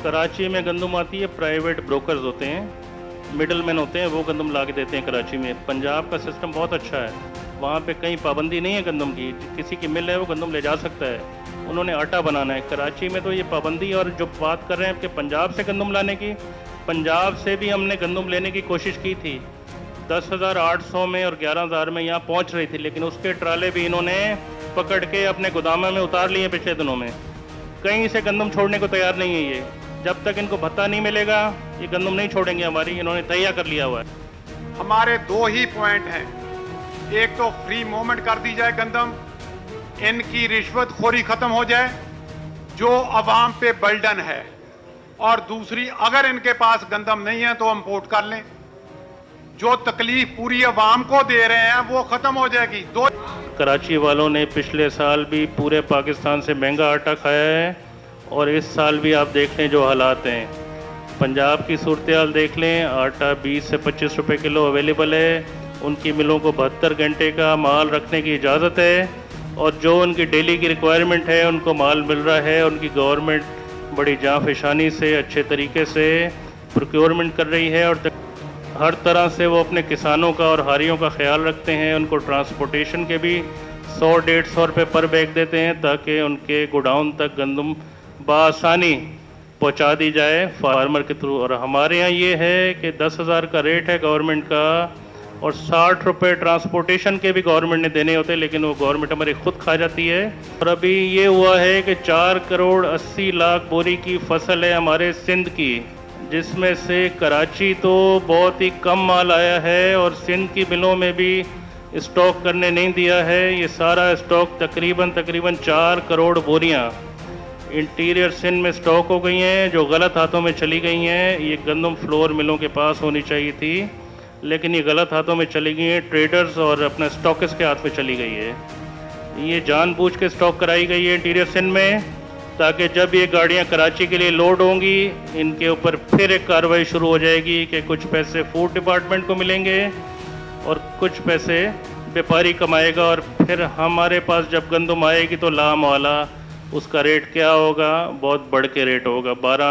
कराची में गंदम आती है, प्राइवेट ब्रोकर्स होते हैं, मिडलमैन होते हैं, वो गंदम ला के देते हैं कराची में। पंजाब का सिस्टम बहुत अच्छा है, वहाँ पे कहीं पाबंदी नहीं है गंदम की, किसी की मिल है वो गंदम ले जा सकता है, उन्होंने आटा बनाना है। कराची में तो ये पाबंदी, और जो बात कर रहे हैं कि पंजाब से गंदम लाने की, पंजाब से भी हमने गंदम लेने की कोशिश की थी, 10,800 में और 11,000 में यहाँ पहुँच रही थी, लेकिन उसके ट्राले भी इन्होंने पकड़ के अपने गोदाम में उतार लिए पिछले दिनों में। कहीं से गंदम छोड़ने को तैयार नहीं है ये, जब तक इनको भत्ता नहीं मिलेगा ये गंदम नहीं छोड़ेंगे हमारी, इन्होंने तैयार कर लिया हुआ है। हमारे दो ही पॉइंट हैं, एक तो फ्री मूवमेंट कर दी जाए गंदम, इनकी रिश्वतखोरी खत्म हो जाए जो अवाम पे बर्डन है, और दूसरी अगर इनके पास गंदम नहीं है तो इंपोर्ट कर लें, जो तकलीफ पूरी अवाम को दे रहे हैं वो खत्म हो जाएगी। दो कराची वालों ने पिछले साल भी पूरे पाकिस्तान से महंगा आटा खाया है, और इस साल भी आप देख लें जो हालात हैं, पंजाब की सूरत हाल देख लें, आटा 20 से 25 रुपए किलो अवेलेबल है, उनकी मिलों को 72 घंटे का माल रखने की इजाज़त है, और जो उनकी डेली की रिक्वायरमेंट है उनको माल मिल रहा है। उनकी गवर्नमेंट बड़ी जाँफशानी से अच्छे तरीके से प्रोक्योरमेंट कर रही है, और हर तरह से वो अपने किसानों का और हारियों का ख्याल रखते हैं। उनको ट्रांसपोर्टेशन के भी 100-150 रुपये पर बैग देते हैं, ताकि उनके गोडाउन तक गंदम बआसानी पहुंचा दी जाए फार्मर के थ्रू। और हमारे यहाँ ये है कि 10,000 का रेट है गवर्नमेंट का, और 60 रुपये ट्रांसपोर्टेशन के भी गवर्नमेंट ने देने होते हैं, लेकिन वो गवर्नमेंट हमारी खुद खा जाती है। और अभी ये हुआ है कि 4 करोड़ 80 लाख बोरी की फसल है हमारे सिंध की, जिसमें से कराची तो बहुत ही कम माल आया है, और सिंध की मिलों में भी स्टॉक करने नहीं दिया है। ये सारा स्टॉक तकरीबन 4 करोड़ बोरियां इंटीरियर सिंध में स्टॉक हो गई हैं, जो गलत हाथों में चली गई हैं। ये गंदम फ्लोर मिलों के पास होनी चाहिए थी, लेकिन ये गलत हाथों में चली गई हैं, ट्रेडर्स और अपने स्टॉकिस्ट के हाथ में चली गई है। ये जानबूझ के स्टॉक कराई गई है इंटीरियर सिंध में, ताकि जब ये गाड़ियां कराची के लिए लोड होंगी, इनके ऊपर फिर एक कार्रवाई शुरू हो जाएगी कि कुछ पैसे फूड डिपार्टमेंट को मिलेंगे और कुछ पैसे व्यापारी कमाएगा, और फिर हमारे पास जब गंदम आएगी तो लाम वाला उसका रेट क्या होगा, बहुत बढ़ के रेट होगा। 12